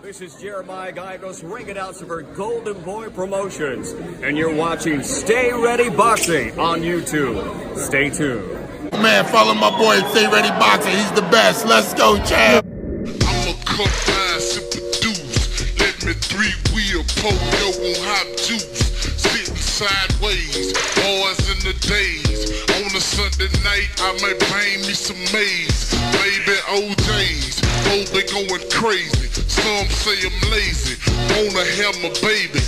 This is Jeremiah Gigos, ring announcer for Golden Boy Promotions, and you're watching Stay Ready Boxing on YouTube. Stay tuned. Man, follow my boy Stay Ready Boxing. He's the best. Let's go, champ. I'ma come down, sip the deuce. Let me three-wheel polio on hot juice. Sitting sideways, boys in the days. On a Sunday night, I might bang me some maize. Baby OJ's, both they going crazy. Some say I'm lazy, wanna have my baby.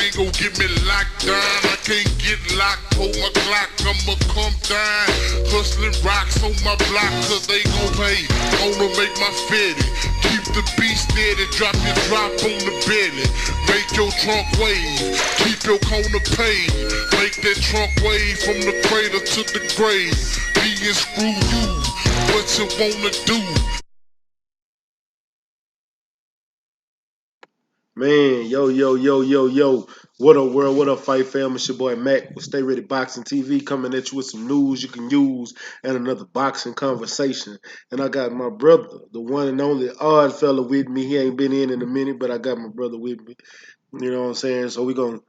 Ain't gon' get me locked down, I can't get locked. Hold my clock, I'ma come down. Hustling rocks on my block, cause they gon' pay. Wanna make my fitty. Keep the beat steady, drop your drop on the belly. Make your trunk wave, keep your corner paid. Make that trunk wave from the cradle to the grave. Me and screw you, what you wanna do? Man, yo. What up, world? What up, fight fam? It's your boy Mac with Stay Ready Boxing TV coming at you with some news you can use and another boxing conversation. And I got my brother, the one and only odd fella with me. He ain't been in a minute, but I got my brother with me. You know what I'm saying? So we're going to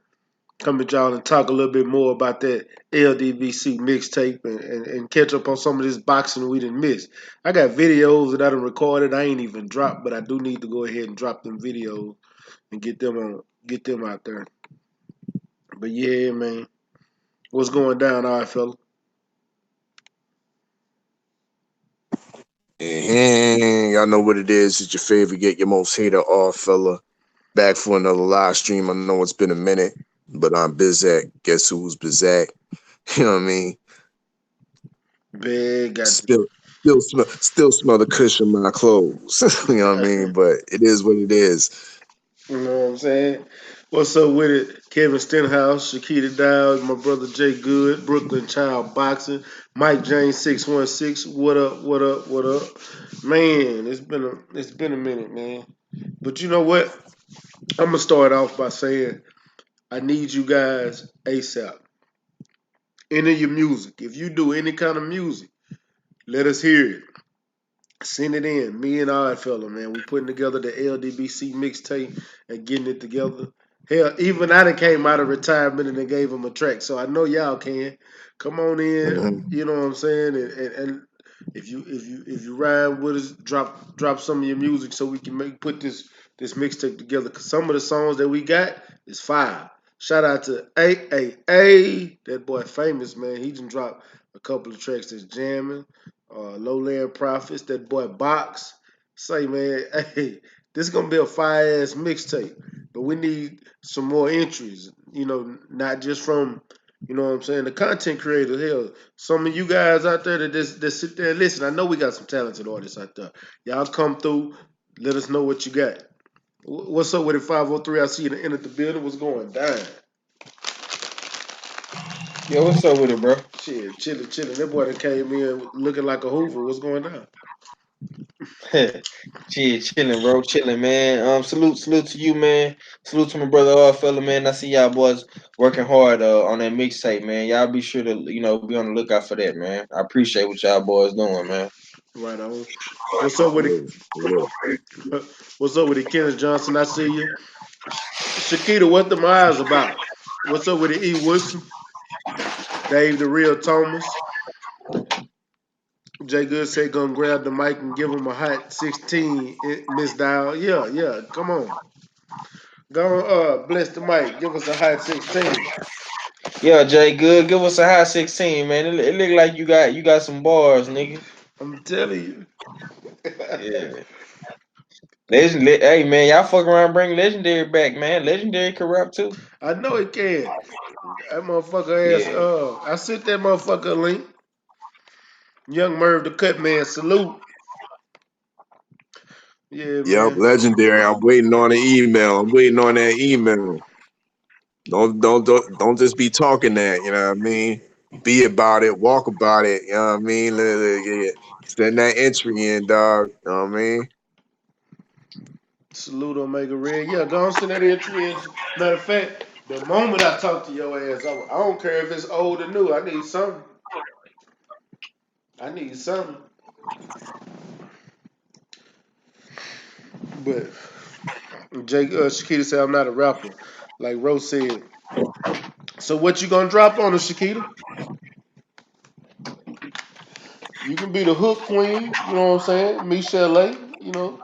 come at y'all and talk a little bit more about that LDBC mixtape and catch up on some of this boxing we didn't miss. I got videos that I done recorded. I ain't even dropped, but I do need to go ahead and drop them videos and get them out there. But yeah, man, what's going down, all right, fella? Y'all know what it is. It's your favorite, get your most hated off fella. Back for another live stream. I know it's been a minute, but I'm Bizak. Guess who's Bizak? You know what I mean? Big got Still smell the cushion on my clothes. You know what I mean? But it is what it is. you know what I'm saying? What's up with it? Kevin Stenhouse, Shakita Dowd, my brother Jay Good, Brooklyn Child Boxing, Mike James 616. What up? Man, it's been a minute, man. But you know what? I'm gonna start off by saying I need you guys ASAP. Any of your music. If you do any kind of music, let us hear it. Send it in. Me and Odd Fella, man. We putting together the LDBC mixtape and getting it together. Hell, even I done came out of retirement and then gave him a track. So I know y'all can. Come on in. Mhm. You know what I'm saying? And if you ride with us, drop some of your music so we can put this mixtape together. Cause some of the songs that we got is fire. Shout out to AAA. That boy famous, man. He just dropped a couple of tracks that's jamming. Lowland Profits, that boy Box. Say, man, hey, this is gonna be a fire ass mixtape, but we need some more entries. You know, not just from, you know what I'm saying, the content creators. Hell, some of you guys out there that sit there and listen. I know we got some talented artists out there. Y'all come through. Let us know what you got. What's up with it, 503? I see you entered the building. What's going down? Yo, what's up with it, bro? Shit, chilling. That boy that came in looking like a Hoover. What's going on? Shit, chilling, bro, chilling, man. Salute to you, man. Salute to my brother, all fella, man. I see y'all boys working hard on that mixtape, man. Y'all be sure to, be on the lookout for that, man. I appreciate what y'all boys doing, man. Right on. What's up with Yeah, yeah. it? What's up with it, Kenneth Johnson? I see you. Shakita, what them eyes about? What's up with it, E. Wilson? Dave the Real Thomas. Jay Good said gonna grab the mic and give him a hot 16, Miss Dial. Yeah. Come on. Go bless the mic. Give us a hot 16. Yeah, Jay, good. Give us a high 16, man. It look like you got some bars, nigga. I'm telling you. Yeah. Hey, man, y'all fuck around, bring Legendary back, man. Legendary can rap too. I know it can. That motherfucker ass. Yeah. I sent that motherfucker a link. Young Merv the Cut Man, salute. Yeah, Yep, man. legendary. I'm waiting on the email. I'm waiting on that email. Don't just be talking that, you know what I mean? Be about it, walk about it, you know what I mean? Yeah. Send that entry in, dog. You know what I mean? Salute Omega Red. Yeah, go on send that entry in. Matter of fact, the moment I talk to your ass, I don't care if it's old or new. I need something. I need something. But Shakita said I'm not a rapper, like Rose said. So what you gonna drop on us, Shakita? You can be the hook queen. You know what I'm saying? Michelle A. You know.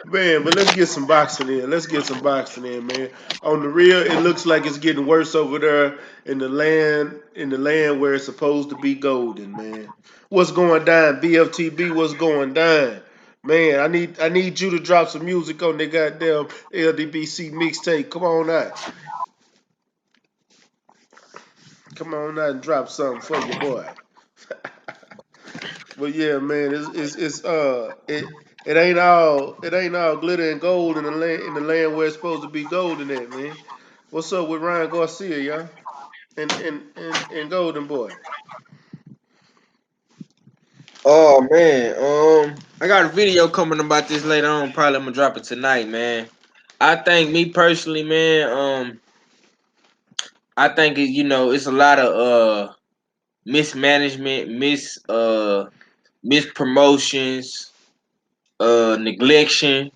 Man, but let's get some boxing in. Let's get some boxing in, man. On the real, it looks like it's getting worse over there in the land where it's supposed to be golden, man. What's going down? BFTB, what's going down? Man, I need you to drop some music on the goddamn LDBC mixtape. Come on out. Come on out and drop something for your boy. But yeah, man, it ain't all glitter and gold in the land where it's supposed to be golden at, man. What's up with Ryan Garcia, y'all? And Golden Boy. Oh man, I got a video coming about this later on. Probably I'm gonna drop it tonight, man. I think me personally, man. I think it's a lot of mismanagement, mispromotions, neglection.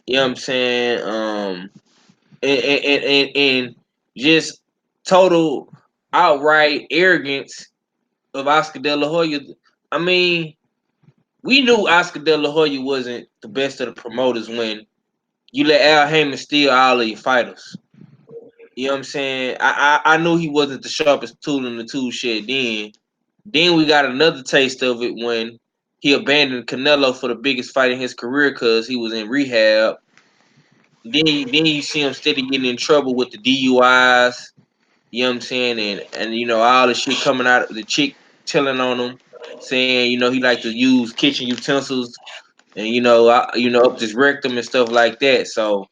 You know what I'm saying? And just total outright arrogance of Oscar De La Hoya. I mean, we knew Oscar De La Hoya wasn't the best of the promoters when you let Al Heyman steal all of your fighters. You know what I'm saying? I knew he wasn't the sharpest tool in the tool shed then. Then we got another taste of it when he abandoned Canelo for the biggest fight in his career because he was in rehab. Then you see him steady getting in trouble with the DUIs. You know what I'm saying? And all the shit coming out, the chick telling on him, saying he like to use kitchen utensils and up his rectum and stuff like that. So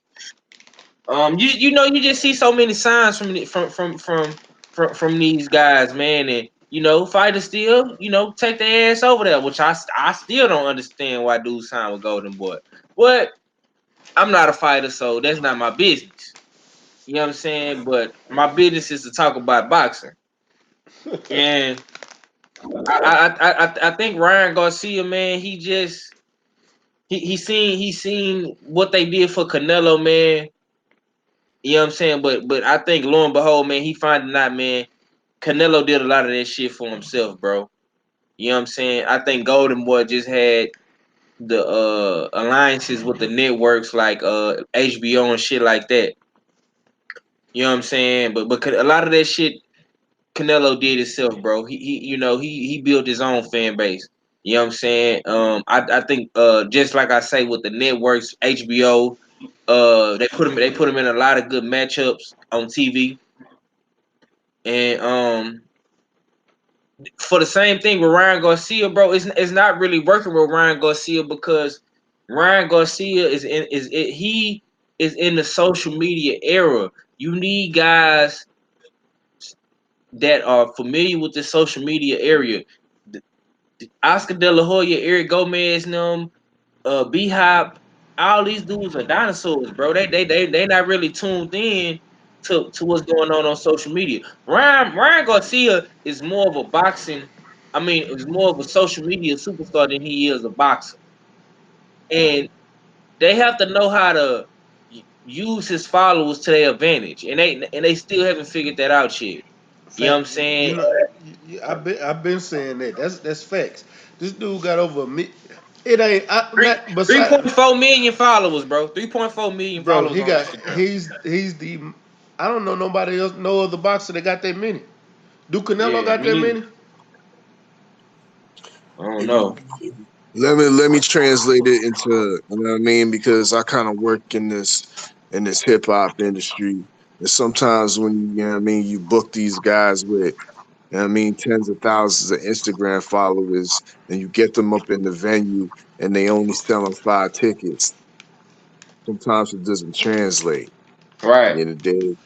you just see so many signs from these guys, man, and fighters still take their ass over there, which I still don't understand why dudes sign with Golden Boy. But I'm not a fighter, so that's not my business. You know what I'm saying? But my business is to talk about boxing, and I think Ryan Garcia, man, he seen what they did for Canelo, man. You know what I'm saying? But I think lo and behold, man, he finding out, man, Canelo did a lot of that shit for himself, bro. You know what I'm saying? I think Golden Boy just had the alliances with the networks like HBO and shit like that. You know what I'm saying? But a lot of that shit Canelo did himself, bro. He built his own fan base. You know what I'm saying? I think just like I say with the networks, HBO, they put him in a lot of good matchups on TV. And for the same thing with Ryan Garcia, bro, it's not really working with Ryan Garcia because Ryan Garcia he is in the social media era. You need guys that are familiar with the social media area. Oscar De La Hoya, Eric Gomez, B Hop, all these dudes are dinosaurs, bro. They not really tuned in to what's going on social media. Ryan Garcia is more of a boxing. I mean, is more of a social media superstar than he is a boxer, and they have to know how to use his followers to their advantage, and they still haven't figured that out yet. You know what I'm Fact, saying? I've been saying that. That's facts. This dude got over me. It ain't I, Three not three beside, point four million followers, bro. 3.4 million bro. followers He on got Instagram. he's the I don't know nobody else, no other boxer that got that many. Do Canelo Yeah, got me that neither. many? I don't know. Let me translate it into, you know what I mean, because I kind of work in this hip hop industry, and sometimes when you know what I mean, you book these guys with, you know what I mean, tens of thousands of Instagram followers, and you get them up in the venue, and they only selling 5 tickets. Sometimes it doesn't translate. Right. In the day,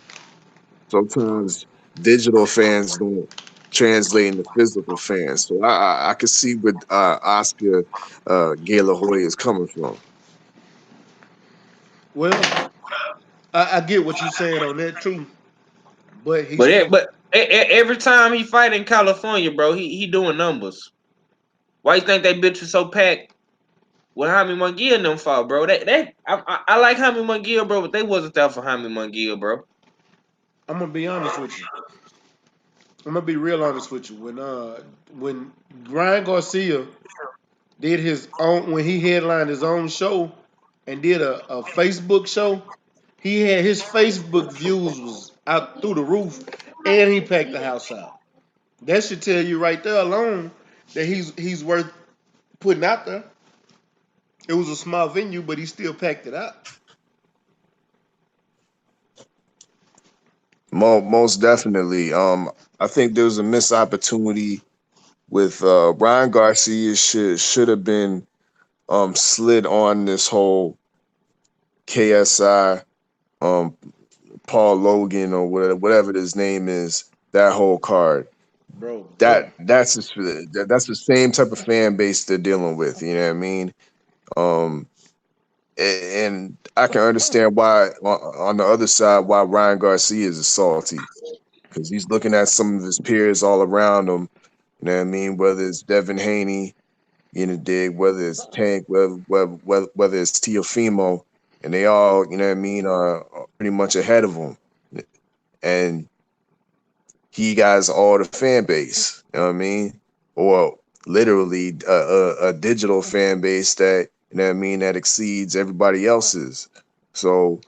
sometimes digital fans don't translate into physical fans. So I can see where Oscar Gala Hoya is coming from. Well, I get what you're saying on that too, but he But still every time he fight in California, bro, he doing numbers. Why you think that bitch was so packed what Jaime Munguia and them fought, bro. I like Jaime Munguia, bro, but they wasn't there for Jaime Munguia, bro. I'm gonna be honest with you. I'm gonna be real honest with you. When Ryan Garcia did his own, when he headlined his own show and did a Facebook show, he had his Facebook views was out through the roof, and he packed the house out. That should tell you right there alone that he's worth putting out there. It was a small venue, but he still packed it out. Most definitely. I think there was a missed opportunity with Ryan Garcia should have been slid on this whole KSI um Paul Logan or whatever his name is, that whole card. Bro, That's the same type of fan base they're dealing with. You know what I mean? Um, and I can understand why on the other side why Ryan Garcia is salty because he's looking at some of his peers all around him. You know what I mean? Whether it's Devin Haney, you know, dig, whether it's Tank, whether it's Teofimo, and they all, you know what I mean, are pretty much ahead of him. And he got all the fan base, you know what I mean? Or literally a digital fan base that, you know what I mean, that exceeds everybody else's. So,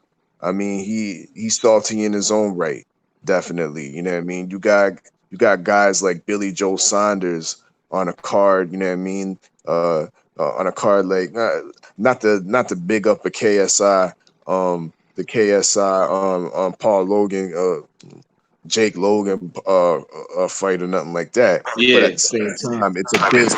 I mean, he's salty in his own right, definitely. You know what I mean? You got guys like Billy Joe Saunders on a card, you know what I mean? On a card like not the big up a KSI, the KSI Paul Logan Jake Logan fight or nothing like that. But Yeah. at the same time, it's a big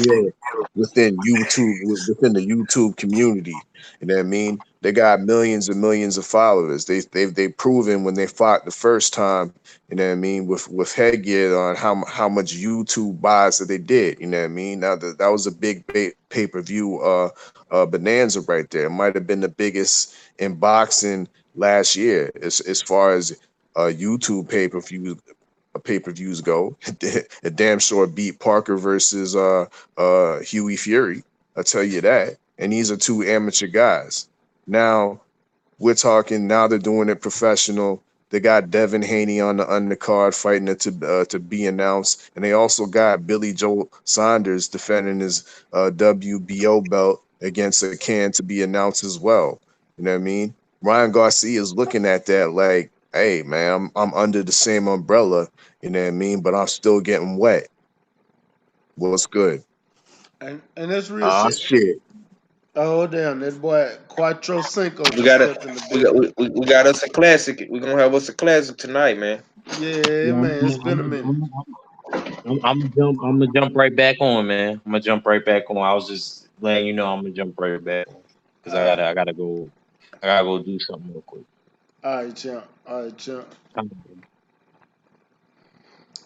deal within YouTube within the YouTube community. You know what I mean? They got millions and millions of followers. They've proven when they fought the first time. You know what I mean? With headgear on how much YouTube buys that they did. You know what I mean? Now that was a big pay per view bonanza right there. It might have been the biggest in boxing last year as far as YouTube pay per views go. It damn sure beat Parker versus Huey Fury. I'll tell you that. And these are two amateur guys. Now we're talking. Now they're doing it professional. They got Devin Haney on the undercard fighting it to be announced, and they also got Billy Joe Saunders defending his WBO belt against a can to be announced as well. You know what I mean? Ryan Garcia is looking at that like, hey man, I'm under the same umbrella, you know what I mean, but I'm still getting wet. What's good? and that's real Ah shit. shit. Oh damn, that boy Quattro Cinco We just got stepped in the we got building. we got us a classic. We're gonna have us a classic tonight, man. Yeah, Yeah, man, it's been a minute. I'm gonna jump right back on, man. I'm gonna jump right back on. I was just letting you know I'm gonna jump right back on because All right, I gotta go do something real quick. all right, champ. All right, champ. I'm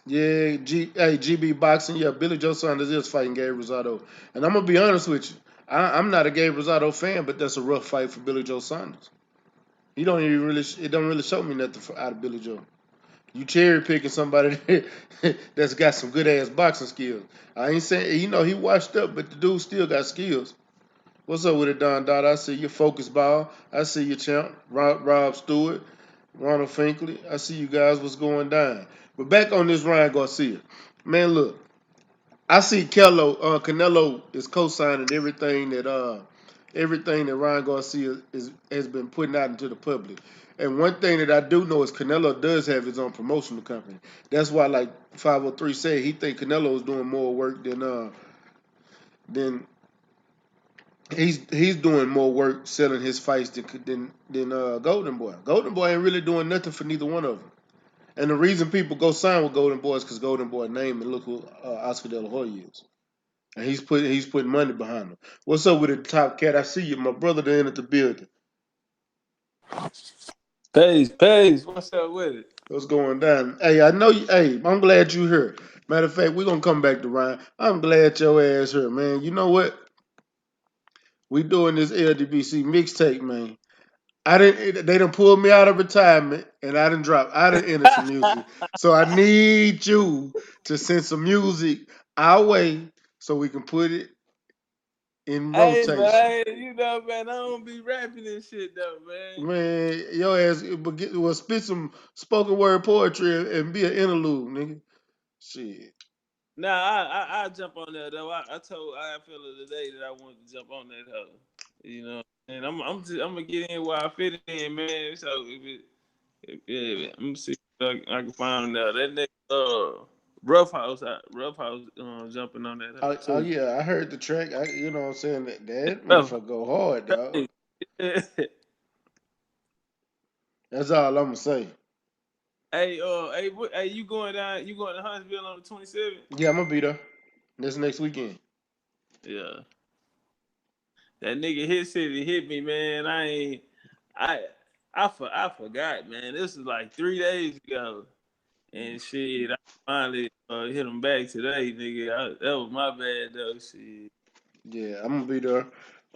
Yeah, GB boxing. Yeah, Billy Joe Saunders is fighting Gabe Rosado, and I'm gonna be honest with you. I'm not a Gabe Rosado fan, but that's a rough fight for Billy Joe Saunders. He don't even really. It don't really show me nothing out of Billy Joe. You cherry picking somebody that's got some good ass boxing skills. I ain't saying he washed up, but the dude still got skills. What's up with it, Don Dot? I see your focus ball. I see your champ, Rob Stewart, Ronald Finkley. I see you guys. What's going down? But back on this Ryan Garcia, man. Look, I see Canelo is co-signing everything that Ryan Garcia has been putting out into the public. And one thing that I do know is Canelo does have his own promotional company. That's why, like 503 said, he think Canelo is doing more work than he's doing more work selling his fights than Golden Boy. Golden Boy ain't really doing nothing for neither one of them. And the reason people go sign with Golden Boy is because Golden Boy name and look who Oscar De La Hoya is. And he's putting money behind him. What's up with the top cat? I see you, my brother there at the building. Pace. What's up with it? What's going down? Hey, I know you. Hey, I'm glad you here. Matter of fact, we're gonna come back to Ryan. I'm glad your ass here, man. You know what? We doing this LDBC mixtape, man. They done pulled me out of retirement, and I didn't enter some music. So I need you to send some music our way so we can put it in Hey, rotation. but hey, you know, man, I don't be rapping this shit though, man. Man, your ass will spit some spoken word poetry and be an interlude, nigga. Shit. Nah, I jump on that though. I told I feel today that I wanted to jump on that hoe. You know, and I'm gonna get in where I fit in, man. So yeah, I'm gonna see if I can find out that nigga Rough House jumping on that hoe Oh too. yeah, I heard the track. You know what I'm saying? That Rough motherfucker go hard, dog. House. That's all I'm gonna say. Hey, you going down? You going to Huntsville on the 27th? Yeah, I'm gonna be there. This next weekend. Yeah, that nigga hit city hit me, man. I I forgot, man. This was like 3 days ago, and shit, I finally hit him back today, nigga. That was my bad though, shit. Yeah, I'm gonna be there.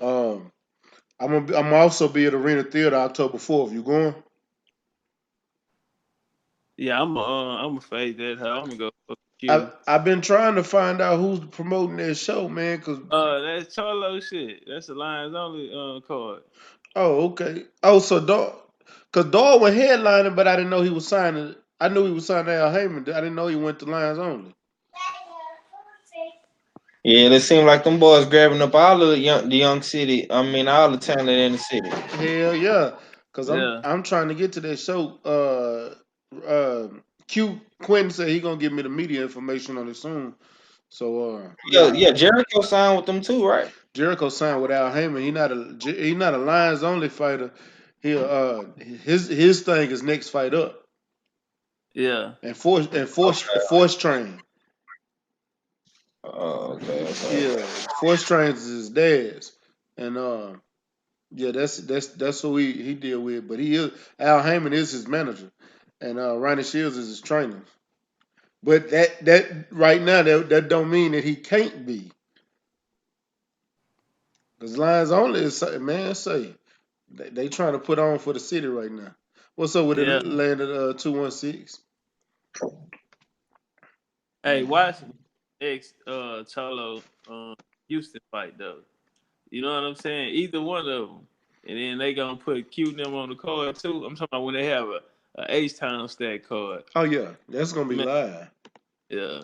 Um, I'm also be at Arena Theater October 4th. You going? Yeah, I'm a fade that. I'm gonna go fuck I Q. I've been trying to find out who's promoting that show, man. Cause That's Charlo shit. That's the Lions only card. oh okay. Oh so cause Darwin headlining, but I didn't know he was signing. I knew he was signing Al Heyman. I didn't know he went to Lions only. Yeah, it seemed like them boys grabbing up all of the young city. I mean, all the talent in the city. Hell yeah. Cause Yeah, I'm trying to get to that show. Q Quentin said he gonna give me the media information on it soon. So Yeah, yeah, yeah. Jericho signed with them too, right? Jericho signed with Al Heyman. He not a Lions only fighter. He his thing is next fight up yeah, and force train. Oh, okay, okay. Yeah, force trains is his dad's, and yeah, that's who he deal with. But he is Al Heyman is his manager, and Ronnie Shields is his trainer. But that right now that don't mean that he can't be. Because Lions only is man say they trying to put on for the city right now. What's up with the yeah. land at 216? Hey, watch ex Charlo Houston fight though. You know what I'm saying? Either one of them, and then they gonna put Q and them on the card too. I'm talking about when they have a H Town stack card. Oh yeah, that's gonna be Man, live. yeah.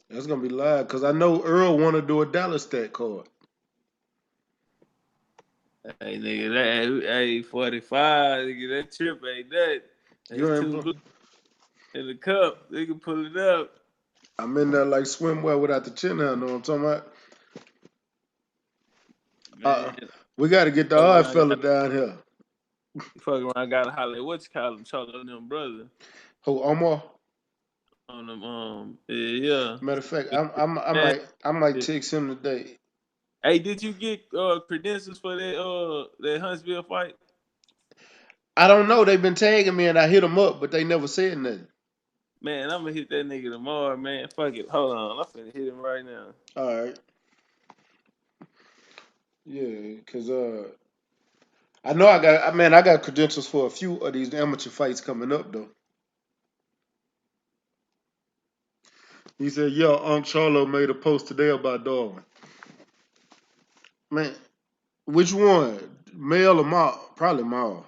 That's gonna be live because I know Earl want to do a Dallas stat card. Hey nigga, hey 45, nigga, that trip ain't that. You That's ain't. two blue in the cup. They can pull it up. I'm in there like swimwear without the chin out. Know what I'm talking about? Man, We got to get the fuck odd around, fella down here. got to holler at what you call him, Charlo and them brother Who Omar? on them. Yeah. Matter of fact, Man, I might text him today. hey, did you get credentials for that Huntsville fight? I don't know. They've been tagging me and I hit them up, but they never said nothing. Man, I'm gonna hit that nigga tomorrow, man. Fuck it. Hold on. I'm finna hit him right now. All right. Yeah, cause I know I got credentials for a few of these amateur fights coming up though. He said, "Yeah, Unc Charlo made a post today about Darwin." Man, which one? Male or Maul? Probably Maul.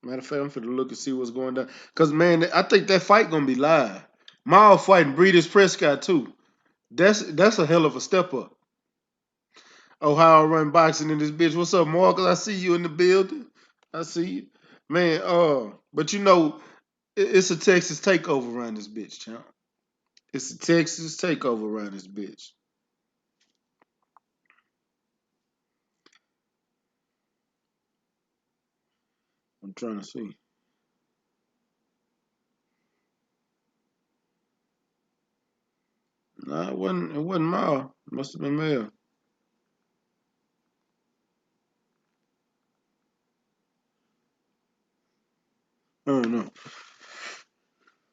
Matter of fact, I'm finna look and see what's going down. Cause man, I think that fight gonna be live. Maul fighting Breeders Prescott too. That's a hell of a step up. Ohio run boxing in this bitch. What's up, Marcus? I see you in the building. I see you. Man, but you know, it's a Texas takeover around this bitch, champ. It's a Texas takeover around this bitch. I'm trying to see. Nah, it wasn't Maul. It must have been Mel. I don't know.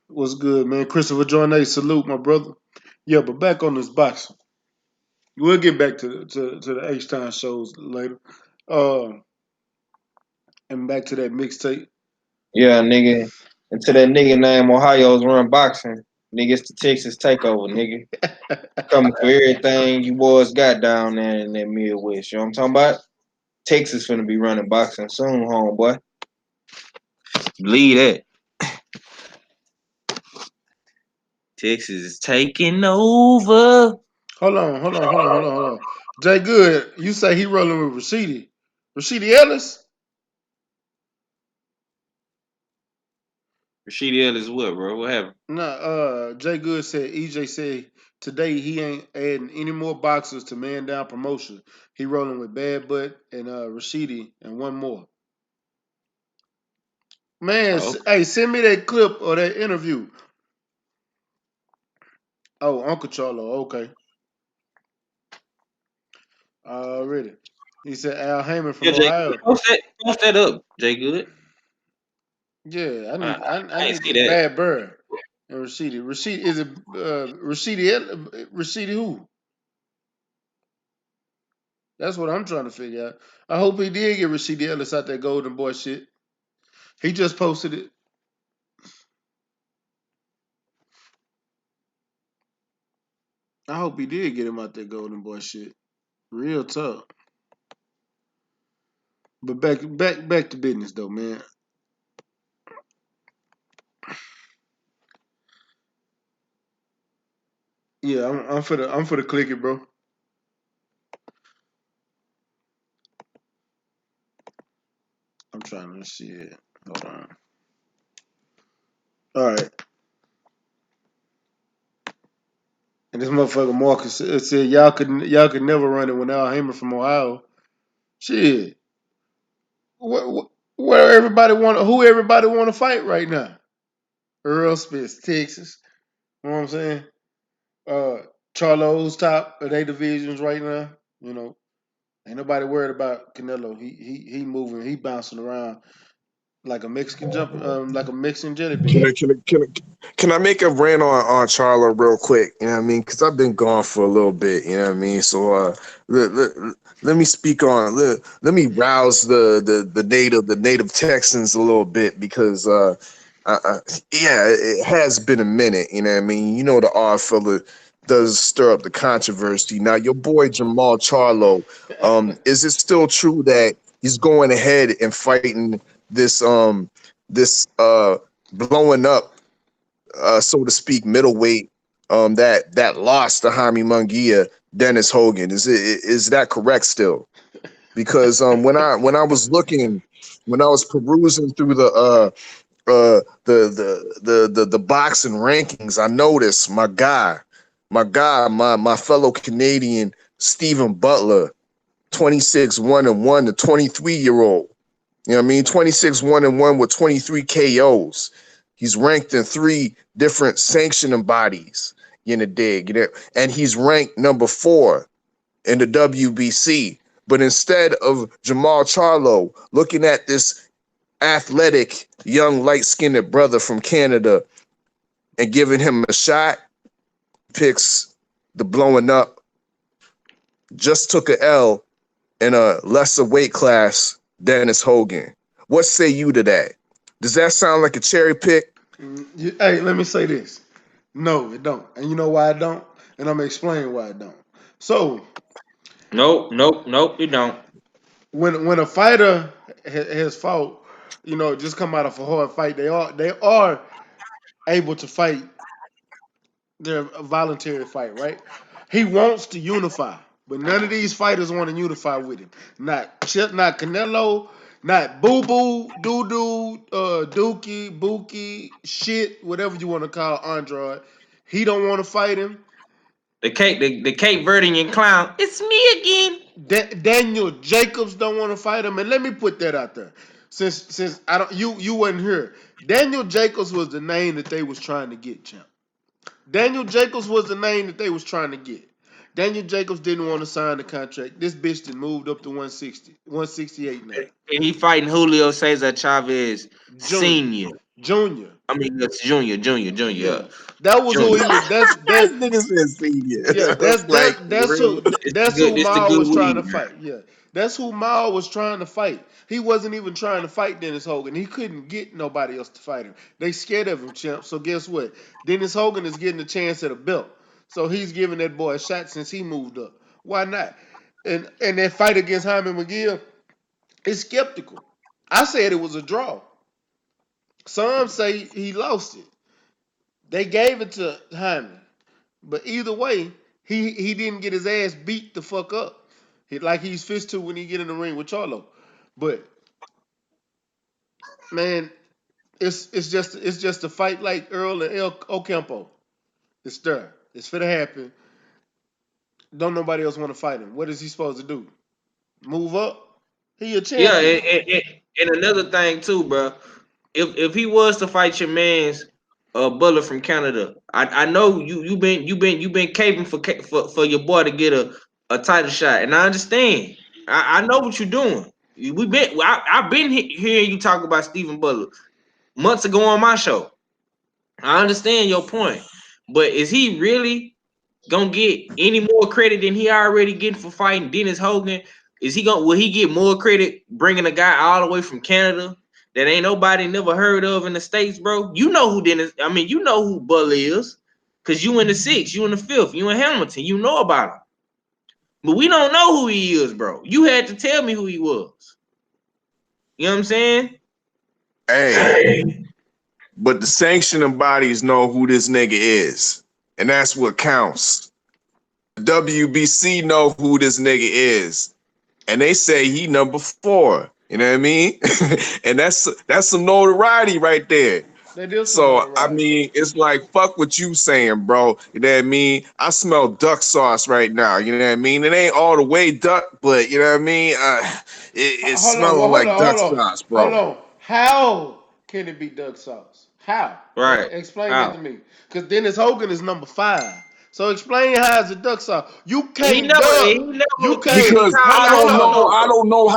What's good, man? Christopher Jornay, salute, my brother. Yeah, but back on this boxing. We'll get back to the H Time shows later. Uh, and back to that mixtape. Yeah, nigga. And to that nigga named Ohio's run boxing. Nigga, it's the Texas takeover, nigga. Coming for everything you boys got down there in that Midwest. You know what I'm talking about? Texas finna be running boxing soon, homeboy. Believe that. Texas is taking over. Hold on. Jay Good, you say he rolling with Rashidi. Rashidi Ellis? Rashidi Ellis what, bro? What happened? Nah, Jay Good said EJ said today he ain't adding any more boxers to Man Down Promotion. He rolling with Bad Butt and Rashidi and one more. Man, Oh, hey, send me that clip or that interview. Oh, Uncle Charlo, okay. Already. He said Al Heyman yeah, from Jay Good. Ohio. Post that up, Jay Good. Yeah, I, I I ain't need see that that. Bad Bird and Rashidi. Rashidi is it Rashidi who? That's what I'm trying to figure out. I hope he did get Rashidi Ellis out that Golden Boy shit. He just posted it. I hope he did get him out that Golden Boy shit. Real tough. But back to business though, man. Yeah, I'm for the click it, bro. I'm trying to see it. Hold on. All right. And this motherfucker Marcus said y'all could never run it when Al Hamer from Ohio. Shit. Where everybody who everybody want to fight right now? Earl Spence, Texas. You know what I'm saying? Uh, Charlo's top of their divisions right now. You know, ain't nobody worried about Canelo. He moving, he bouncing around like a Mexican like a Mexican jelly Can bean. I, can I, can I, can I make a rant on Charlo real quick? You know what I mean? Because I've been gone for a little bit. You know what I mean? So let me speak on let me rouse the native Texans a little bit because yeah, it has been a minute. You know what I mean? You know the odd fella does stir up the controversy. Now your boy Jamaal Charlo, is it still true that he's going ahead and fighting this blowing up, so to speak, middleweight that lost to Jaime Munguia, Dennis Hogan? Is that correct still? Because when I was looking, when I was perusing through the boxing rankings, I noticed my fellow Canadian Stephen Butler, 26-1-1, the 23-year-old. You know what I mean? 26-1-1 with 23 KOs. He's ranked in 3 different sanctioning bodies in the dig. You know? And he's ranked number 4 in the WBC. But instead of Jamaal Charlo looking at this athletic, young, light-skinned brother from Canada and giving him a shot, picks the blowing up, just took a L in a lesser weight class, Dennis Hogan. What say you to that? Does that sound like a cherry pick? Hey, let me say this. No, it don't. And you know why I don't? And I'm gonna explain why I don't. So Nope, you don't. when a fighter has fought, you know, just come out of a hard fight, they are able to fight their voluntary fight, right? He wants to unify, but none of these fighters want to unify with him. Not Chip, not Canelo, not Boo Boo, Doo Doo, Dookie, Bookie, shit, whatever you want to call Andrade. He don't want to fight him. The Cape Verdean clown. It's me again. Daniel Jacobs don't want to fight him, and let me put that out there. Since I don't, you wasn't here. Daniel Jacobs was the name that they was trying to get, champ. Daniel Jacobs was the name that they was trying to get. Daniel Jacobs didn't want to sign the contract. This bitch then moved up to 160, 168 now. And he fighting Julio Cesar Chavez Junior, Senior. Junior, I mean, that's Junior. yeah. That was who Junior. he was. This nigga said senior. Yeah, Like, that's real? who It's the Maul good was trying weed, to man. fight. Yeah, That's who Mao was trying to fight. He wasn't even trying to fight Dennis Hogan. He couldn't get nobody else to fight him. They scared of him, champ. So guess what? Dennis Hogan is getting a chance at a belt. So he's giving that boy a shot since he moved up. Why not? And that fight against Hyman McGill is skeptical. I said it was a draw. Some say he lost it. They gave it to Hyman. But either way, he didn't get his ass beat the fuck up. Like he's fist to when he get in the ring with Charlo. But man, it's just a fight like Earl and El Ocampo. It's there. It's finna happen. Don't nobody else want to fight him. What is he supposed to do? Move up? He a Yeah, champion. and another thing too, bro. If he was to fight your man's Butler from Canada, I know you been caping for your boy to get a title shot, and I understand. I know what you're doing. I've been hearing you talk about Stephen Butler months ago on my show. I understand your point, but is he really gonna get any more credit than he already getting for fighting Dennis Hogan? Will he get more credit bringing a guy all the way from Canada that ain't nobody never heard of in the States, bro? You know who Dennis, I mean, you know who Butler is, because you in the 6th, you in the 5th, you in Hamilton, you know about him. But we don't know who he is, bro. You had to tell me who he was. You know what I'm saying? Hey, but the sanctioning bodies know who this nigga is, and that's what counts. WBC know who this nigga is, and they say he number 4. You know what I mean? And that's some notoriety right there. So I mean, it's like fuck what you saying, bro. You know what I mean? I smell duck sauce right now. You know what I mean? It ain't all the way duck, but you know what I mean? It's smelling like duck sauce, bro. Hold on. How can it be duck sauce? How? Right. Explain that to me. Because Dennis Hogan is number 5. So explain how it's a duck sauce. You can't He never because I don't know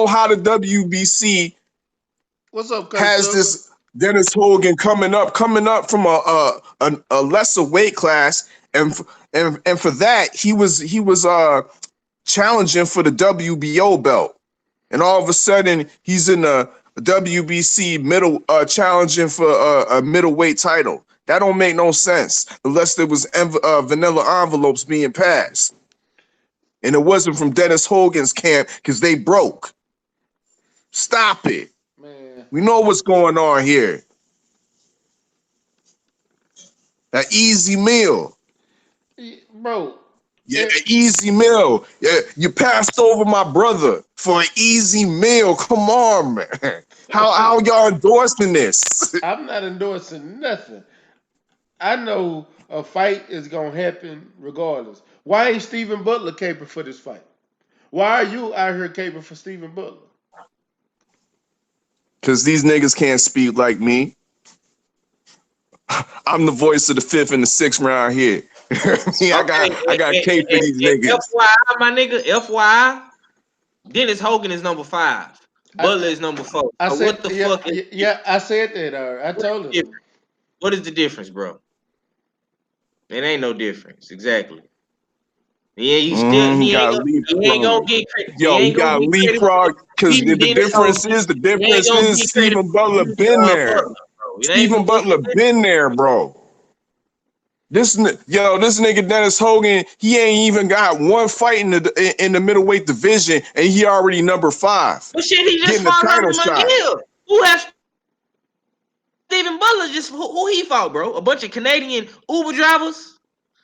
how to the WBC What's up, has this Dennis Hogan coming up from a lesser weight class, and for that he was challenging for the WBO belt, and all of a sudden he's in a WBC middle challenging for a middleweight title. That don't make no sense unless there was vanilla envelopes being passed, and it wasn't from Dennis Hogan's camp because they broke. Stop it. Man. We know what's going on here. An easy meal. Bro. Yeah, an easy meal. Yeah, you passed over my brother for an easy meal. Come on, man. How y'all endorsing this? I'm not endorsing nothing. I know a fight is gonna happen regardless. Why ain't Stephen Butler caping for this fight? Why are you out here caping for Stephen Butler? Because these niggas can't speak like me. I'm the voice of the 5th and the 6th round here. I got cape for these niggas. FYI, my nigga, FYI, Dennis Hogan is number 5. Butler is number 4. I said, what the fuck? I said that. I told him. What is the difference, bro? It ain't no difference. Exactly. Yeah, he ain't gonna get credit. Yo, he got leapfrog because the difference is Stephen Butler been there. Stephen Butler been there, bro. This nigga Dennis Hogan, he ain't even got one fight in the middleweight division, and he already number 5. Well, shit, he just fought Herman McGill. Who has Stephen Butler? Just who he fought, bro? A bunch of Canadian Uber drivers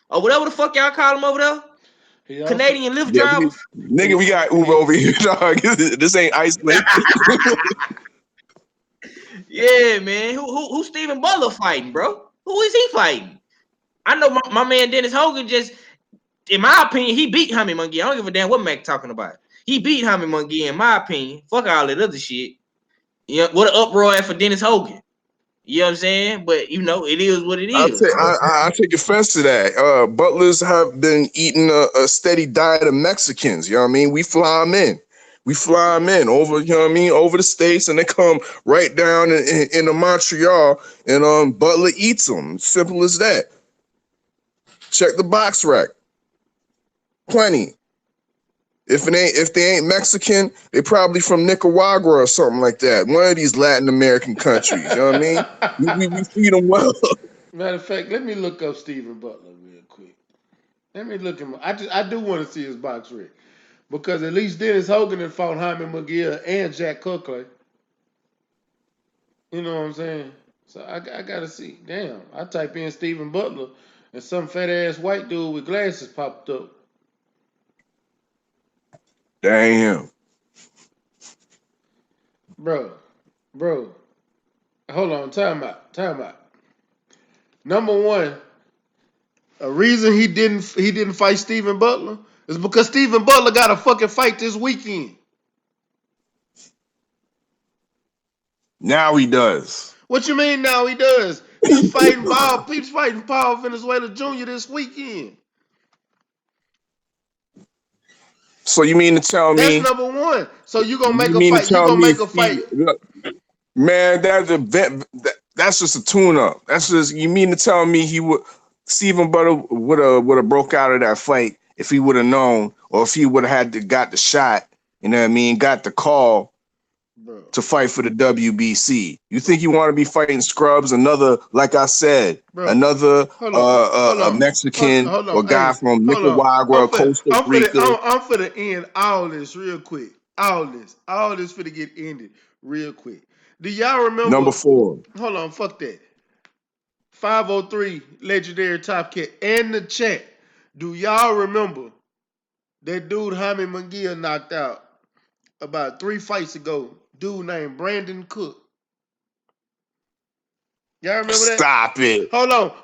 or whatever the fuck y'all call them over there. Canadian Lyft drivers. Nigga, we got Uber over here, dog. This ain't Iceland. Yeah, man. Who Stephen Butler fighting, bro? Who is he fighting? I know my man Dennis Hogan just, in my opinion, he beat Jaime Munguia. I don't give a damn what Mac talking about. He beat Jaime Munguia, in my opinion. Fuck all that other shit. Yeah, what an uproar for Dennis Hogan. You know what I'm saying? But you know, it is what it is. I take offense to that. Butlers have been eating a steady diet of Mexicans. You know what I mean? We fly them in. Over, you know what I mean, over the states, and they come right down into Montreal, and Butler eats them. Simple as that. Check the box rack. Plenty. If they ain't Mexican, they probably from Nicaragua or something like that. One of these Latin American countries. You know what I mean? We feed them well. Matter of fact, let me look up Stephen Butler real quick. Let me look him up. I do want to see his box rig. Because at least Dennis Hogan had fought Hyman McGill and Jack Cokley. You know what I'm saying? So I gotta see. Damn, I type in Stephen Butler and some fat ass white dude with glasses popped up. Damn. Bro. Hold on, time out. Number one, a reason he didn't fight Stephen Butler is because Stephen Butler got a fucking fight this weekend. Now he does. What you mean now he does? He's fighting Paul Venezuela Jr. this weekend. So you mean to tell me? That's number one. So you gonna make You a mean to fight? You tell gonna me make a if he, fight? look, man, that's just a tune-up. That's just, you mean to tell me Stephen Butler would have broke out of that fight if he would have known, or if he would have got the shot, you know what I mean, got the call to fight for the WBC. You think you want to be fighting scrubs? Another, like I said, another a Mexican or guy from Nicaragua, Costa Rica. I'm finna end all this real quick. All this finna get ended real quick. Do y'all remember? Number 4. Hold on, fuck that. 503 legendary top cat and the chat. Do y'all remember that dude Jaime Munguia knocked out about 3 fights ago? Dude named Brandon Cook. Y'all remember that? Stop it. Hold on. Fuck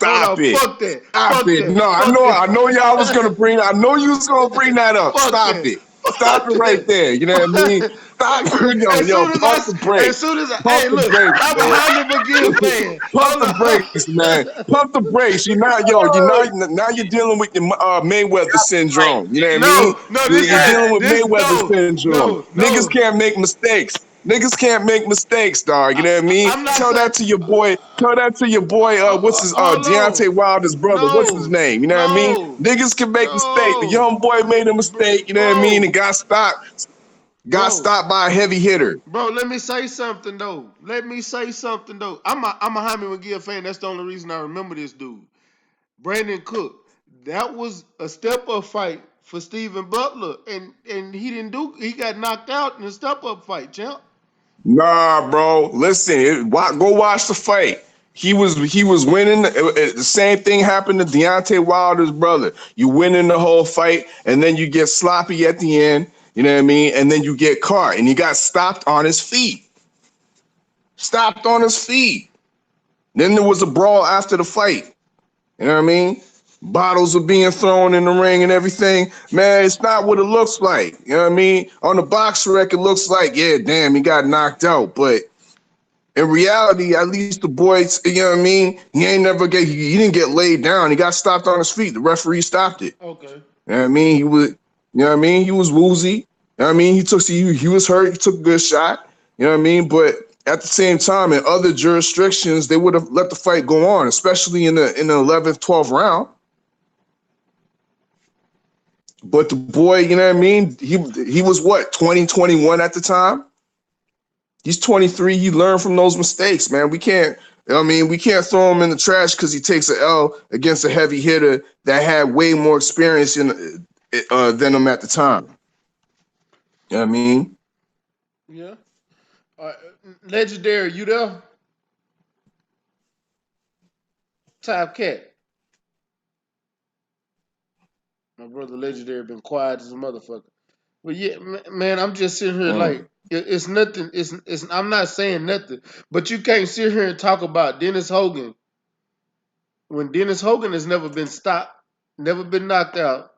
that. Stop it. No, I know y'all was gonna bring. I know you was gonna bring that up. Stop it. Stop it right there. You know what I mean? Stop it. Yo, pump the brakes. As soon as Pump the brakes, I'm a Jaime McGill fan. Pump the brakes, man. Pump the brakes. Now you're dealing with your Mayweather syndrome. You know what I mean? You're dealing with Mayweather syndrome. Niggas can't make mistakes. Niggas can't make mistakes, dog. You know what I mean? Tell that to your boy. What's his Deontay Wilder's brother? What's his name? You know what I mean? Niggas can make mistakes. The young boy made a mistake. You know what I mean? And got stopped. Got stopped by a heavy hitter. Bro, let me say something though. I'm a Jaime McGill fan. That's the only reason I remember this dude. Brandon Cook. That was a step-up fight for Stephen Butler, and he got knocked out in a step-up fight, champ. Nah, bro. Listen, go watch the fight. He was winning. The same thing happened to Deontay Wilder's brother. You winning the whole fight, and then you get sloppy at the end. You know what I mean? And then you get caught, and he got stopped on his feet. Then there was a brawl after the fight. You know what I mean? Bottles are being thrown in the ring and everything. Man, it's not what it looks like. You know what I mean? On the box rec, it looks like, yeah, damn, he got knocked out. But in reality, at least the boys, you know what I mean? He didn't get laid down. He got stopped on his feet. The referee stopped it. Okay. You know what I mean? He was woozy. You know what I mean? He was hurt. He took a good shot. You know what I mean? But at the same time, in other jurisdictions, they would have let the fight go on, especially in the 11th, 12th round. But the boy, you know what I mean? He was what, 20, 21 at the time? He's 23. He learned from those mistakes, man. We can't throw him in the trash because he takes an L against a heavy hitter that had way more experience than him at the time. You know what I mean? Yeah. Legendary, you there? Top cat. My brother Legendary been quiet as a motherfucker. But yeah, man, I'm just sitting here like it's nothing. It's I'm not saying nothing, but you can't sit here and talk about Dennis Hogan when Dennis Hogan has never been stopped, never been knocked out,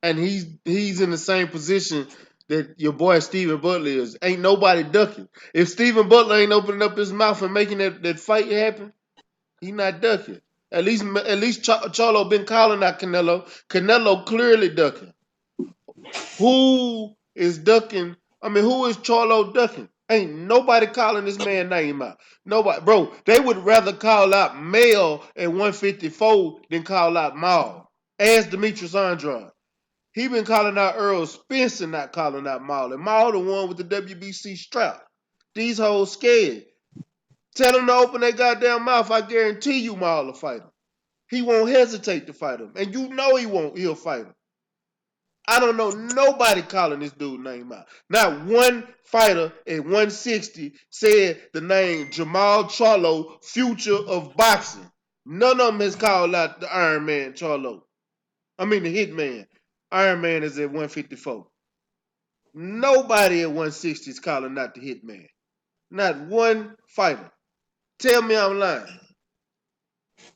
and he's in the same position that your boy Stephen Butler is. Ain't nobody ducking. If Stephen Butler ain't opening up his mouth and making that fight happen, he not ducking. At least Charlo been calling out Canelo. Canelo clearly ducking. Who is ducking? I mean, who is Charlo ducking? Ain't nobody calling this man name out. Nobody, bro. They would rather call out Mel at 154 than call out Maul. Ask Demetrius Andrade. He been calling out Earl Spence and not calling out Maul. And Maul the one with the WBC strap. These hoes scared. Tell them to open their goddamn mouth. I guarantee you Maul will fight him. He won't hesitate to fight him. And you know he won't. He'll fight him. I don't know nobody calling this dude name out. Not one fighter at 160 said the name Jamaal Charlo, future of boxing. None of them has called out the Iron Man Charlo. I mean the Hitman. Iron Man is at 154. Nobody at 160 is calling out the Hitman. Not one fighter. Tell me I'm lying.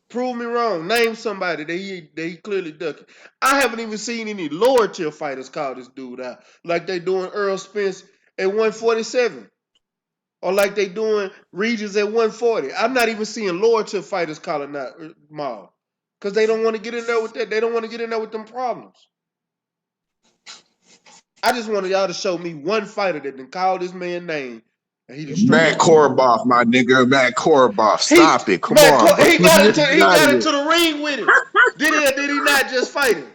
Prove me wrong. Name somebody that he clearly ducking. I haven't even seen any lower tier fighters call this dude out like they doing Earl Spence at 147 or like they doing Regis at 140. I'm not even seeing lower tier fighters calling out Maul because they don't want to get in there with that. They don't want to get in there with them problems. I just wanted y'all to show me one fighter that done called this man's name. And he just Matt Korboff, my nigga. Matt Korboff. Stop it. Come on. He got into the ring with him. Did he not just fight him?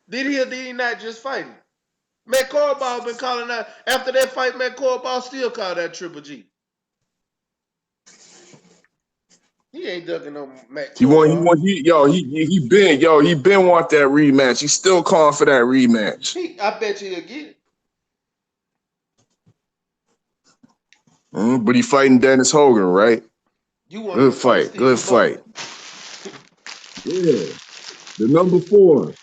Did he not just fight him? Matt Korboff been calling out. After that fight, Matt Korboff still called that Triple G. He ain't ducking no Matt Korboff. He been want that rematch. He's still calling for that rematch. I bet you he'll get it. But he fighting Dennis Hogan, right? Good fight. Good fight. Yeah. The number 4.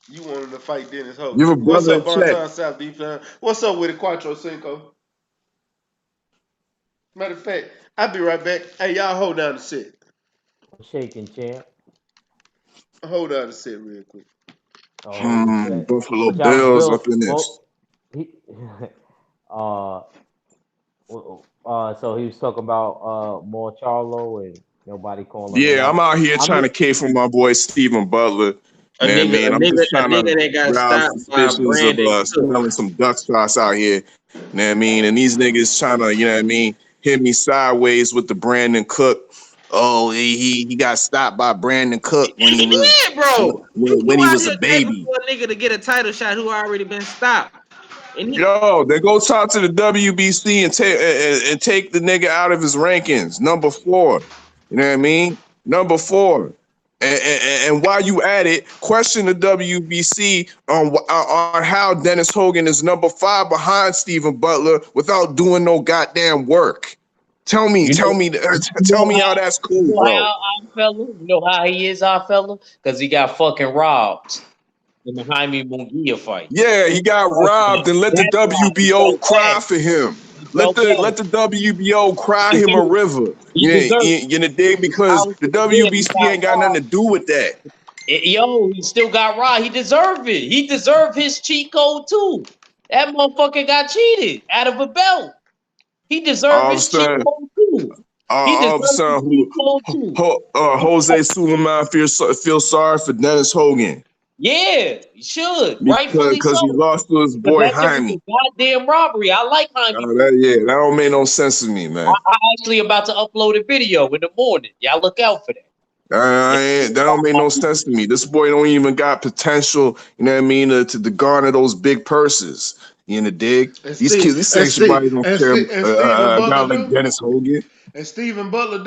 You want him to fight Dennis Hogan. Give a brother What's up, Bonton South Deep Line? What's up with the Quattro Cinco? Matter of fact, I'll be right back. Hey, y'all hold down the set. I'm shaking, champ. Hold down the set real quick. Buffalo Bills up in this. So he was talking about more Charlo and nobody calling. Yeah, I'm out here trying to cake for my boy Stephen Butler. I'm just trying to rouse suspicions of smelling some duck sauce out here. You know what I mean? And these niggas trying to, you know what I mean, hit me sideways with the Brandon Cook. Oh, he got stopped by Brandon Cook when he was when he was a baby. For a nigga to get a title shot who already been stopped. Yo, they go talk to the WBC and take the nigga out of his rankings. Number 4. You know what I mean? Number 4. And while you at it, question the WBC on how Dennis Hogan is number 5 behind Stephen Butler without doing no goddamn work. Tell me how that's cool, bro. You know how he is, our fella? Because he got fucking robbed in the Jaime Munguia fight. Yeah, he got robbed, and let the WBO cry for him. Let the WBO cry him a river. You dig? Because the WBC ain't got nothing to do with that. He still got robbed. He deserved it. He deserved his cheat code too. That motherfucker got cheated out of a belt. He deserved his cheat code too. All of a sudden, Jose Suleiman feels sorry for Dennis Hogan. Yeah, he should. Because he lost to his boy Jaime. Goddamn robbery. I like Jaime. That don't make no sense to me, man. I'm actually about to upload a video in the morning. Y'all look out for that. That don't make no sense to me. This boy don't even got potential, you know what I mean, to garner those big purses. You in the dig? These kids, these sexual bodies don't care about like Dennis Hogan. And Stephen Butler